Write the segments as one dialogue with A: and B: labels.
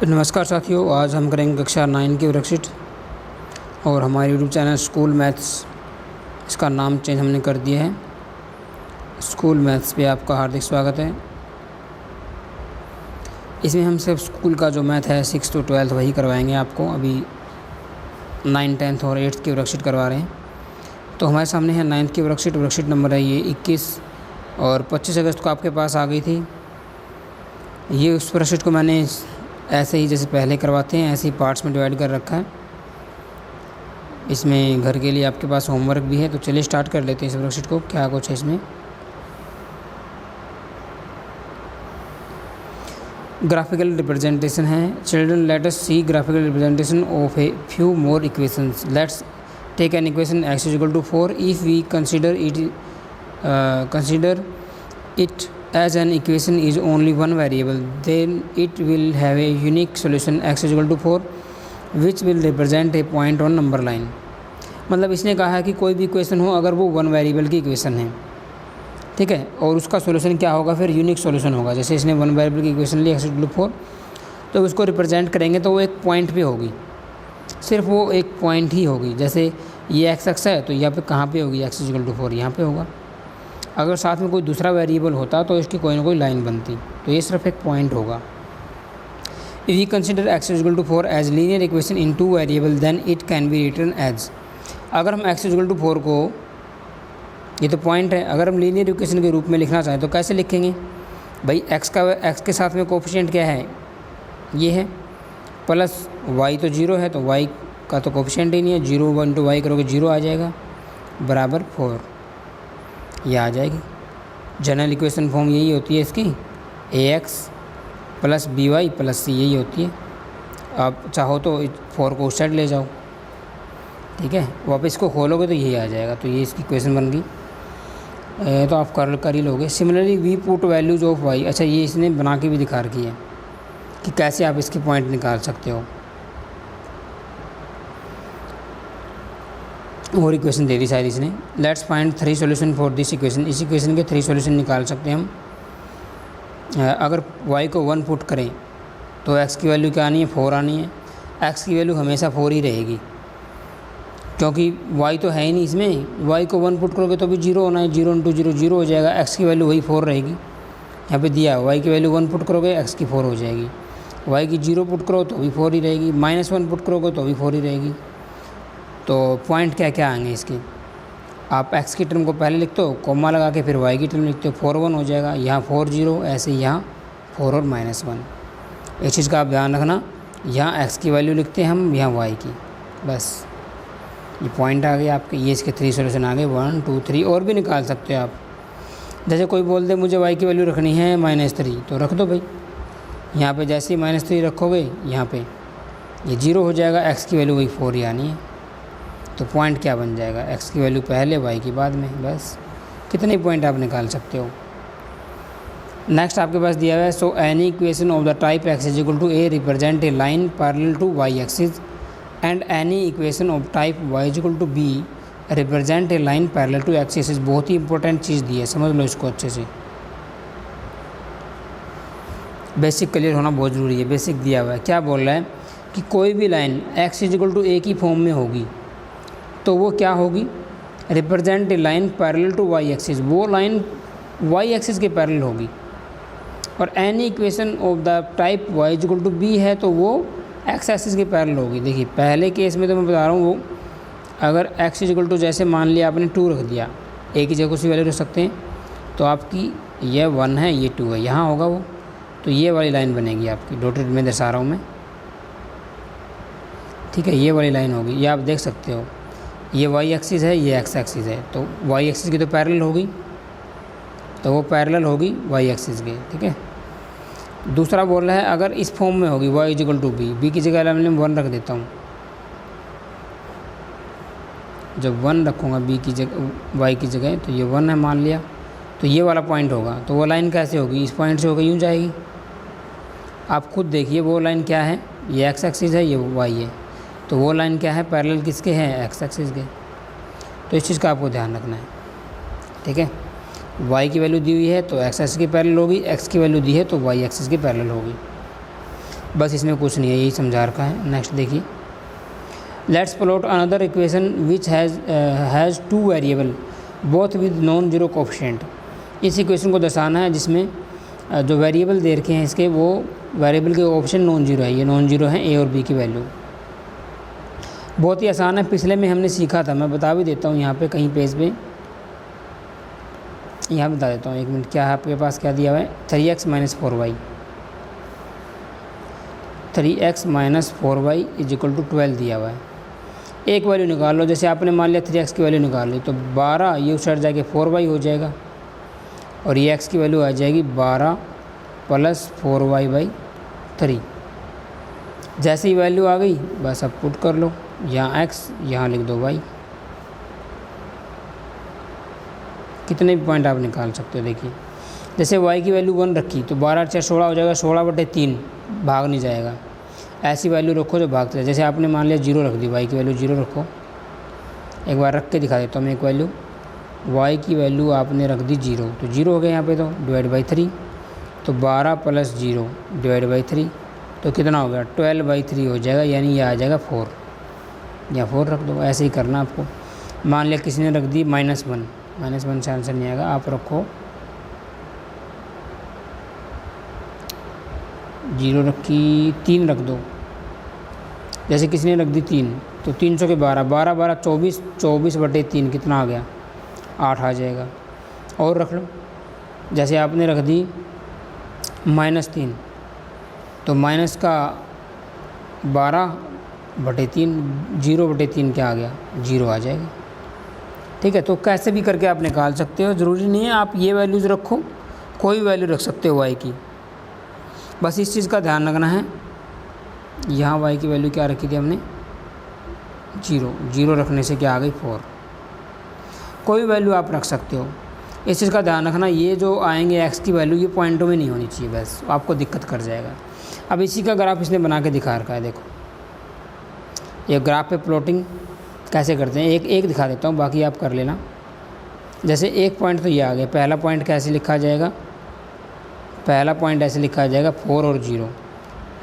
A: नमस्कार साथियों, आज हम करेंगे कक्षा 9 की वर्कशीट और हमारे यूट्यूब चैनल स्कूल मैथ्स, इसका नाम चेंज हमने कर दिया है। स्कूल मैथ्स पे आपका हार्दिक स्वागत है। इसमें हम सिर्फ स्कूल का जो मैथ है 6 to 12 वही करवाएंगे आपको। अभी 9, 10th और 8th की वर्कशीट करवा रहे हैं। तो हमारे सामने है 9th की वर्कशीट नंबर है ये 21 और 25 अगस्त को आपके पास आ गई थी। ये उस वर्कशीट को मैंने ऐसे ही जैसे पहले करवाते हैं ऐसे ही पार्ट्स में डिवाइड कर रखा है। इसमें घर के लिए आपके पास होमवर्क भी है, तो चलिए स्टार्ट कर लेते हैं इस वर्कशीट को। क्या कुछ है इसमें? ग्राफिकल रिप्रेजेंटेशन है। Children let us see graphical representation of a few more equations. Let's take an equation x = 4 if we consider it as an equation is only one variable, then it will have a unique solution x = 4 which will represent a point on number line। मतलब इसने कहा है कि कोई भी equation हो अगर वो वन वेरिएबल की इक्वेशन है, ठीक है, और उसका सॉल्यूशन क्या होगा, फिर यूनिक सॉल्यूशन होगा। जैसे इसने वन वेरिएबल की इक्वेशन ली x = 4, तो उसको रिप्रेजेंट करेंगे तो वो एक पॉइंट पे होगी, सिर्फ वो एक पॉइंट ही होगी। जैसे ये x है तो यहाँ पे कहाँ पे होगी, x = 4 यहाँ पे होगा। अगर साथ में कोई दूसरा वेरिएबल होता तो इसकी कोई ना कोई लाइन बनती, तो ये सिर्फ एक पॉइंट होगा। If we consider x = 4 as linear equation in two variable then it can be written as. अगर हम x = 4 को, ये तो पॉइंट है, अगर हम लीनियर इक्वेशन के रूप में लिखना चाहें तो कैसे लिखेंगे भाई? x के साथ में कोफिशिएंट क्या है, ये है, प्लस y तो 0 है तो y का तो कोफिशिएंट ही नहीं है। 0 × y करोगे 0 आ जाएगा, बराबर 4 ये आ जाएगी। जनरल इक्वेशन फॉर्म यही होती है इसकी, ax + by + c यही होती है। आप चाहो तो 4 को उस साइड ले जाओ, ठीक है, वापस इसको खोलोगे तो यही आ जाएगा। तो ये इसकी इक्वेशन बन गई, तो आप कर ही लोगे। Similarly we put values of y। अच्छा, ये इसने बना के भी दिखा रखी है कि कैसे आप इसके पॉइंट निकाल सकते हो। और इक्वेशन दे दी शायद इसने। Let's find 3 solution for this equation. इस इक्वेशन के 3 सॉल्यूशन निकाल सकते हैं हम। अगर y को 1 पुट करें तो x की वैल्यू क्या आनी है, 4 आनी है। x की वैल्यू हमेशा 4 ही रहेगी क्योंकि y तो है ही नहीं इसमें। y को 1 पुट करोगे तो भी 0 होना है, 0 × 0 0 हो जाएगा। x की वैल्यू वही 4 रहेगी। यहाँ पे दिया y की वैल्यू 1 पुट करोगे x की 4 हो जाएगी। y की 0 पुट करो तो भी 4 ही रहेगी, -1 पुट करोगे तो भी 4 ही रहेगी। तो पॉइंट क्या क्या आएंगे इसके? आप x की टर्म को पहले लिखते हो, कॉमा लगा के फिर y की टर्म लिखते हो, 4 1 हो जाएगा। यहाँ 4 0, ऐसे यहाँ 4 और -1। इस चीज़ का आप ध्यान रखना। यहाँ x की वैल्यू लिखते हैं हम, यहाँ y की, बस ये पॉइंट आ गए आपके। ये इसके 3 सॉल्यूशन आ गए, 1 2 3। और भी निकाल सकते हो आप। जैसे कोई बोल दे मुझे y की वैल्यू रखनी है -3, तो रख दो भाई। यहाँ पे जैसे ही -3 रखोगे यहाँ पे ये 0 हो जाएगा, x की वैल्यू वही 4 ही आनी है। तो पॉइंट क्या बन जाएगा, x की वैल्यू पहले y की बाद में। बस कितने पॉइंट आप निकाल सकते हो। नेक्स्ट आपके पास दिया हुआ है, so any equation of the type x = a represent a line parallel to y axis and any equation of type y = b represent a line parallel to x axis. बहुत ही इंपॉर्टेंट चीज़ दी है, समझ लो इसको अच्छे से। बेसिक क्लियर होना बहुत ज़रूरी है। बेसिक दिया हुआ है, क्या बोल रहा है कि कोई भी लाइन x = a की फॉर्म में होगी तो वो क्या होगी, represent a line parallel to y axis. वो लाइन y एक्सिस के पैरेलल होगी। और any equation of the type y = b है तो वो x एक्सिस के पैरेलल होगी। देखिए पहले केस में तो मैं बता रहा हूँ, वो अगर x = जैसे मान लिया आपने 2 रख दिया, a की जगह कुछ वैल्यू रख सकते हैं, तो आपकी ये 1 है ये 2 है, यहाँ होगा वो। तो ये वाली लाइन बनेगी आपकी, डॉटेड में दर्शा रहा हूँ मैं, ठीक है, ये वाली लाइन होगी। ये आप देख सकते हो, ये y एक्सिस है, ये x एक्सिस है, तो y एक्सिस की तो पैरेलल होगी, तो वो पैरेलल होगी y एक्सिस के, ठीक है। दूसरा बोल रहा है अगर इस फॉर्म में होगी y = b की जगह मैं 1 रख देता हूँ। जब 1 रखूँगा b की जगह y की जगह, तो ये 1 है मान लिया, तो ये वाला पॉइंट होगा। तो वो लाइन कैसे होगी, इस पॉइंट से होकर यूँ जाएगी। आप खुद देखिए वो लाइन क्या है, ये x एक्सिस है, ये y है, तो वो लाइन क्या है, पैरेलल किसके हैं, x एक्सिस के। तो इस चीज़ का आपको ध्यान रखना है, ठीक है। y की वैल्यू दी हुई है तो x एक्सिस की पैरेलल होगी, x की वैल्यू दी है तो y एक्सिस की पैरेलल होगी। बस इसमें कुछ नहीं है, यही समझा रखा है। नेक्स्ट देखिए, let's plot another equation which has two variable both with non zero coefficient. इस इक्वेशन को दर्शाना है जिसमें जो वेरिएबल दे रखे हैं इसके, वो वेरिएबल के ऑप्शन नॉन जीरो है, ये नॉन जीरो है ए और बी की वैल्यू। बहुत ही आसान है, पिछले में हमने सीखा था, मैं बता भी देता हूँ यहाँ पे कहीं पेज पे, यहाँ बता देता हूँ, एक मिनट। क्या है आपके पास, क्या दिया हुआ है, 3x minus 4y, 3x minus 4y is equal to 12 दिया हुआ है। एक वैल्यू निकाल लो, जैसे आपने मान लिया 3x की वैल्यू निकाल ली तो 12 ये उस साइड जाके 4y हो जाएगा और ये x की वैल्यू आ जाएगी 12 प्लस 4y/3। जैसे ही वैल्यू आ गई बस अब पुट कर लो, यहाँ x यहाँ लिख दो y। कितने भी पॉइंट आप निकाल सकते हो। देखिए जैसे y की वैल्यू 1 रखी तो 12 4 16 हो जाएगा, 16/3 भाग नहीं जाएगा। ऐसी वैल्यू रखो जो भागते जाए, जैसे आपने मान लिया 0 रख दी, y की वैल्यू 0 रखो। एक बार रख के दिखा देता हूँ मैं एक वैल्यू, y की वैल्यू आपने रख दी 0, तो 0 हो गया यहाँ पे, तो डिवाइड/3, तो 12 प्लस 0 डिवाइड/3 तो कितना हो गया, 12/3 हो जाएगा, यानी ये आ जाएगा 4, या 4 रख दो। ऐसे ही करना आपको। मान लिया किसी ने रख दी -1 से आंसर नहीं आएगा, आप रखो 0 रखी, 3 रख दो। जैसे किसी ने रख दी 3 तो 300 के 12, 12 12 24, 24/3 कितना आ गया, 8 आ जाएगा। और रख लो, जैसे आपने रख दी -3 तो माइनस का 12/3, 0/3 क्या आ गया, 0 आ जाएगा। ठीक है, तो कैसे भी करके आप निकाल सकते हो, ज़रूरी नहीं है आप ये वैल्यूज़ रखो, कोई वैल्यू रख सकते हो y की। बस इस चीज़ का ध्यान रखना है, यहाँ y की वैल्यू क्या रखी थी हमने, 0 रखने से क्या आ गई, 4। कोई वैल्यू आप रख सकते हो, इस चीज़ का ध्यान रखना। ये जो आएंगे x की वैल्यू ये पॉइंटों में नहीं होनी चाहिए, बस आपको दिक्कत कर जाएगा। अब इसी का ग्राफ इसने बना के दिखा रखा है, देखो ये ग्राफ पे प्लॉटिंग कैसे करते हैं, एक दिखा देता हूँ, बाकी आप कर लेना। जैसे एक पॉइंट तो ये आ गया, पहला पॉइंट कैसे लिखा जाएगा, पहला पॉइंट ऐसे लिखा जाएगा 4 और 0,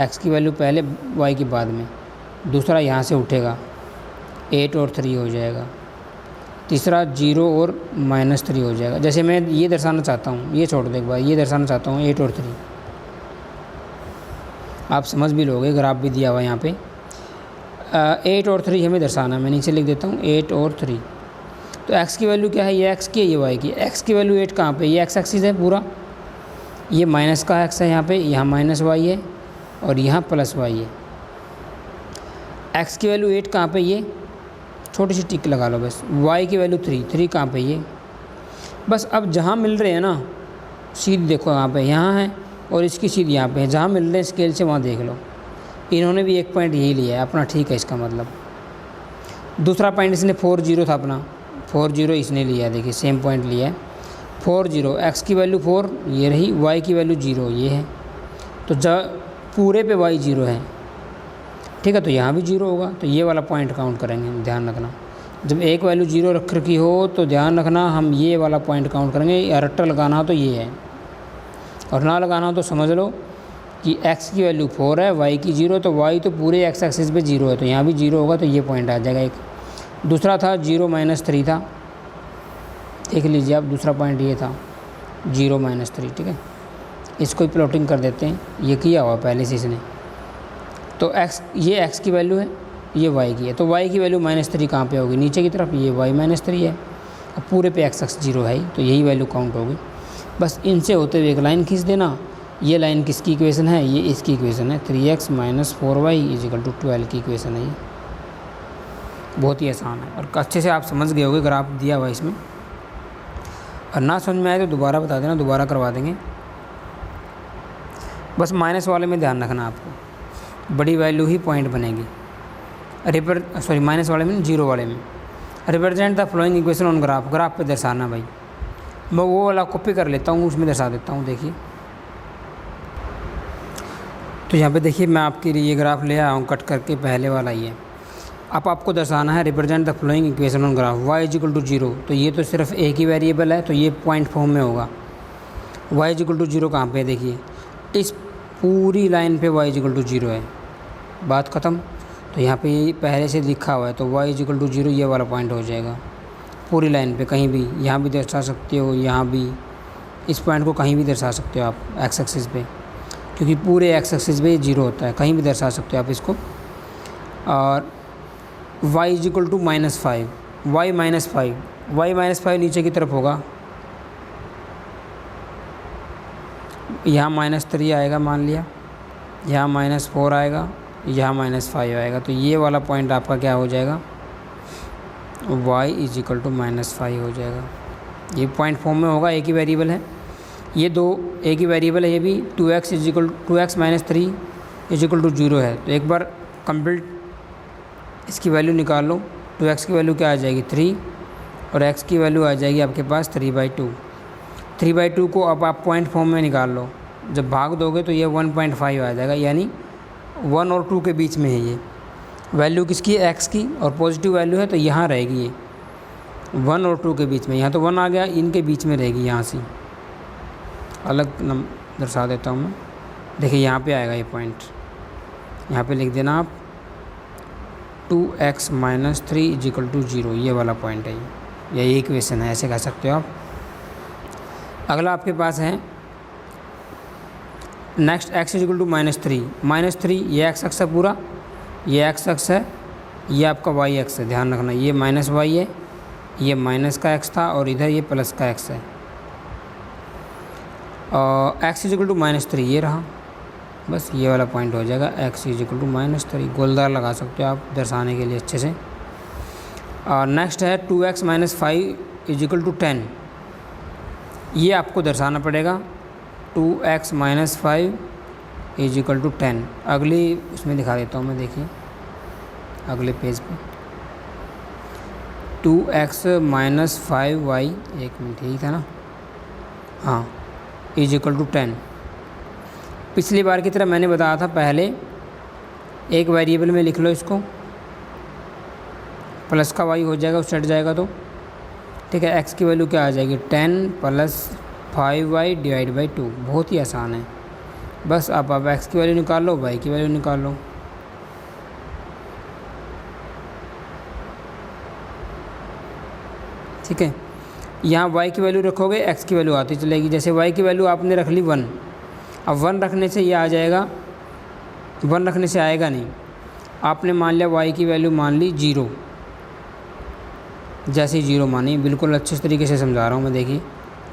A: x की वैल्यू पहले y की बाद में। दूसरा यहाँ से उठेगा 8 और 3 हो जाएगा। तीसरा 0 और -3 हो जाएगा। जैसे मैं ये दर्शाना चाहता हूँ, ये छोड़ दे एक बार, ये दर्शाना चाहता हूँ 8 और 3, आप समझ भी लोगे, ग्राफ भी दिया हुआ है यहाँ पे। 8 और 3 हमें दर्शाना है, मैं नीचे लिख देता हूँ 8 और 3। तो x की वैल्यू क्या है, ये x की है, ये y की। x की वैल्यू 8 कहाँ पे, ये x एक्सिस है पूरा, ये माइनस का x है यहाँ पे, यहाँ -y है और यहाँ +y है। x की वैल्यू 8 कहाँ पे, ये छोटी सी टिक लगा लो बस। y की वैल्यू 3 कहाँ पे, ये बस। अब जहाँ मिल रहे हैं ना सीध, देखो यहाँ पे, यहाँ है और इसकी सीध यहाँ पे है, जहाँ मिल रहे हैं स्केल से वहाँ देख लो। इन्होंने भी एक पॉइंट यही लिया है अपना, ठीक है, इसका मतलब। दूसरा पॉइंट इसने 4 0 था अपना, 4 0 इसने लिया है, देखिए सेम पॉइंट लिया है 4 0। x की वैल्यू 4 ये रही, y की वैल्यू 0 ये है, तो पूरे पे y 0 है, ठीक है, तो यहाँ भी 0 होगा, तो ये वाला पॉइंट काउंट करेंगे हम। ध्यान रखना, जब एक वैल्यू 0 रख रखी हो तो ध्यान रखना हम ये वाला पॉइंट काउंट करेंगे। या रट्टा लगाना हो तो ये है, और ना लगाना हो तो समझ लो कि x की वैल्यू 4 है, y की 0, तो y तो पूरे x एक्सिस पे 0 है, तो यहाँ भी 0 होगा, तो ये पॉइंट आ जाएगा एक। दूसरा था 0 -3 था, देख लीजिए आप, दूसरा पॉइंट ये था 0 -3, ठीक है। इसको ही प्लॉटिंग कर देते हैं, ये किया हुआ पहले से इसने। तो ये x की वैल्यू है, ये y की है, तो y की वैल्यू -3 कहाँ पे होगी, नीचे की तरफ, ये y -3 है, अब पूरे पे x 0 है, तो यही वैल्यू काउंट होगी। बस इनसे होते हुए एक लाइन खींच देना। ये लाइन किसकी इक्वेशन है, ये इसकी इक्वेशन है, 3x - 4y = 12 की इक्वेशन है ये। बहुत ही आसान है और अच्छे से आप समझ गए होगे, ग्राफ दिया हुआ इसमें। और ना समझ में आए तो दोबारा बता देना, दोबारा करवा देंगे। बस माइनस वाले में ध्यान रखना आपको, बड़ी वैल्यू ही पॉइंट बनेगी। माइनस वाले में, 0 वाले में। Represent the flowing equation on graph पे दर्शाना भाई। मैं वो वाला कॉपी कर लेता हूँ, उसमें दर्शा देता हूँ। देखिए तो यहाँ पे देखिए, मैं आपके लिए ये ग्राफ ले आया हूँ कट करके, पहले वाला ही है। अब आपको दर्शाना है represent the flowing equation on graph y = 0। तो ये तो सिर्फ एक ही वेरिएबल है, तो ये पॉइंट फॉर्म में होगा। y = 0 कहाँ पे है, देखिए इस पूरी लाइन पे y इक्वल टू 0 है, बात ख़त्म। तो यहाँ पे ये पहले से लिखा हुआ है तो y इक्वल टू 0 ये वाला पॉइंट हो जाएगा पूरी लाइन पे। कहीं भी यहाँ भी दर्शा सकते हो, यहाँ भी, इस पॉइंट को कहीं भी दर्शा सकते हो आप एक्स एक्सिस पे, क्योंकि पूरे एक्स एक्सिस पे 0 होता है, कहीं भी दर्शा सकते हो आप इसको। और y इक्वल टू -5, y -5 नीचे की तरफ होगा, यहाँ -3 आएगा मान लिया, यहाँ -4 आएगा, यहाँ -5 आएगा। तो ये वाला पॉइंट आपका क्या हो जाएगा, y इक्वल टू -5 हो जाएगा। ये पॉइंट फॉर्म में होगा, एक ही वेरिएबल है, ये दो एक ही वेरिएबल है। ये भी 2x -3 इक्वल टू 0 है। तो एक बार कंप्लीट इसकी वैल्यू निकाल लो। 2x की वैल्यू क्या आ जाएगी 3 और x की वैल्यू आ जाएगी आपके पास 3/2। 3/2 को अब आप पॉइंट फॉर्म में निकाल लो, जब भाग दोगे तो ये 1.5 आ जाएगा, यानी 1 और 2 के बीच में है ये वैल्यू किसकी है, x की, और पॉजिटिव वैल्यू है तो यहाँ रहेगी ये 1 और 2 के बीच में। यहाँ तो 1 आ गया, इनके बीच में रहेगी, यहाँ से अलग दर्शा देता हूँ मैं। देखिए यहाँ पे आएगा ये पॉइंट, यहाँ पे लिख देना आप 2x - 3 इक्वल टू 0, ये वाला पॉइंट है, यही इक्वेशन है, ऐसे कह सकते हो आप। अगला आपके पास है नेक्स्ट x इक्वल टू -3 ये x अक्ष है पूरा, ये x अक्ष है, ये आपका y अक्ष है, ध्यान रखना, ये -y है, ये माइनस का x था और इधर ये प्लस का x है। x इक्वल टू -3 ये रहा, बस ये वाला पॉइंट हो जाएगा x इक्वल टू -3, गोलदार लगा सकते हो आप दर्शाने के लिए अच्छे से। और नेक्स्ट है 2x - 5 इक्वल टू 10, ये आपको दर्शाना पड़ेगा 2x - 5 इक्वल टू 10। अगली उसमें दिखा देता हूँ मैं, देखिए अगले पेज पे 2x - 5y, एक मिनट यही था ना, हाँ, इक्वल टू 10। पिछली बार की तरह मैंने बताया था, पहले एक वेरिएबल में लिख लो इसको, प्लस का y हो जाएगा, उस हट जाएगा तो ठीक है। x की वैल्यू क्या आ जाएगी 10 + 5y / 2, बहुत ही आसान है। बस अब x की वैल्यू निकाल लो, y की वैल्यू निकाल लो। ठीक है, यहाँ y की वैल्यू रखोगे, x की वैल्यू आती चलेगी। जैसे y की वैल्यू आपने रख ली 1, अब 1 रखने से ये आ जाएगा, 1 रखने से आएगा नहीं। आपने मान लिया y की वैल्यू मान ली 0, जैसे ही 0 मानी, बिल्कुल अच्छे तरीके से समझा रहा हूँ मैं, देखिए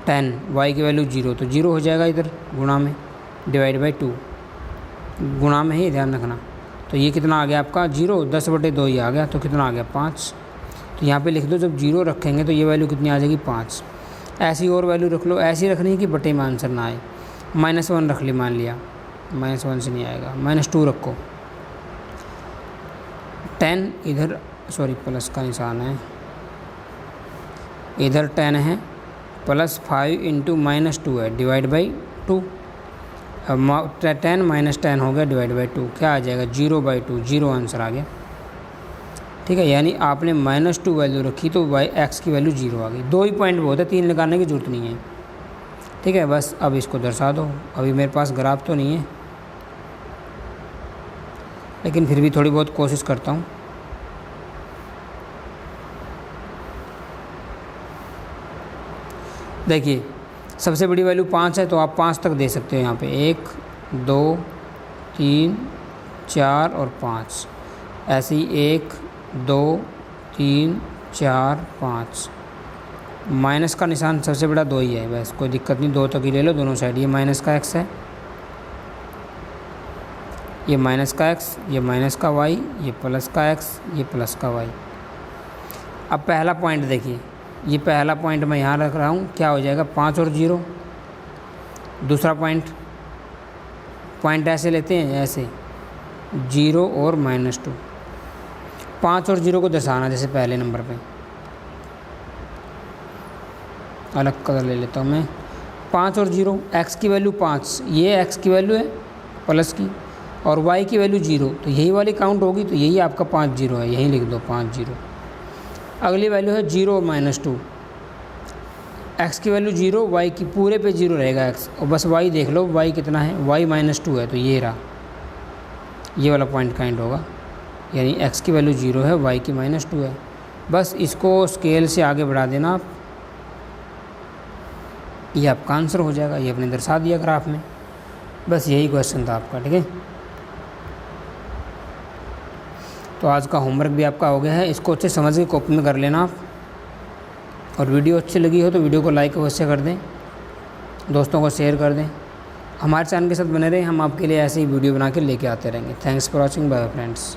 A: 10, y की वैल्यू 0, तो 0 हो जाएगा इधर गुणा में, / 2 गुणा में ही, ध्यान रखना। तो ये कितना आ गया आपका 0, 10/2 ही आ गया, तो कितना आ गया 5। तो यहाँ पे लिख दो, जब 0 रखेंगे तो ये वैल्यू कितनी आ जाएगी 5। ऐसी और वैल्यू रख लो, ऐसी रखनी है कि बटे में आंसर ना आए। -1 रख ली, मान लिया -1 से नहीं आएगा, -2 रखो, 10 इधर, सॉरी प्लस का निशान है, इधर 10 है, +5 × -2 है, / 2। अब 10 - 10 हो गया, / 2, क्या आ जाएगा 0/2, 0 आंसर आ गया। ठीक है, यानी आपने -2 वैल्यू रखी तो x की वैल्यू 0 आ गई। 2 ही पॉइंट बहुत है, 3 लगाने की ज़रूरत नहीं है। ठीक है, बस अब इसको दर्शा दो। अभी मेरे पास ग्राफ तो नहीं है, लेकिन फिर भी थोड़ी बहुत कोशिश करता हूँ। देखिए सबसे बड़ी वैल्यू 5 है, तो आप 5 तक दे सकते हो यहाँ पे, 1 2 3 4 और 5, ऐसे ही 1 2 3 4 5। माइनस का निशान सबसे बड़ा 2 ही है, बस कोई दिक्कत नहीं, 2 तक ही ले लो दोनों साइड। ये माइनस का x है, ये माइनस का x, ये माइनस का y, ये प्लस का x, ये प्लस का y। अब पहला पॉइंट देखिए, ये पहला पॉइंट मैं यहाँ रख रहा हूँ, क्या हो जाएगा 5 और 0। दूसरा पॉइंट ऐसे लेते हैं, ऐसे 0 और -2, 5 और 0 को दर्शाना जैसे पहले नंबर पे। अलग कलर ले लेता हूँ मैं, 5 और 0, x की वैल्यू 5, ये x की वैल्यू है प्लस की, और y की वैल्यू 0, तो यही वाली काउंट होगी, तो यही आपका 5 0 है, यहीं लिख दो 5 0। अगली वैल्यू है 0 और -2, एक्स की वैल्यू 0, वाई की पूरे पे 0 रहेगा एक्स, और बस वाई देख लो वाई कितना है, वाई -2 है, तो ये रहा, ये वाला पॉइंट काइंड होगा, यानी एक्स की वैल्यू 0 है, वाई की -2 है। बस इसको स्केल से आगे बढ़ा देना आप, ये आपका आंसर हो जाएगा, ये आपने दर्शा दिया ग्राफ में। बस यही क्वेश्चन था आपका, ठीक है। तो आज का होमवर्क भी आपका हो गया है, इसको अच्छे समझ के कॉपी में कर लेना आप, और वीडियो अच्छी लगी हो तो वीडियो को लाइक अवश्य कर दें, दोस्तों को शेयर कर दें। हमारे चैनल के साथ बने रहें, हम आपके लिए ऐसे ही वीडियो बना के लेके आते रहेंगे। Thanks for watching, bye friends.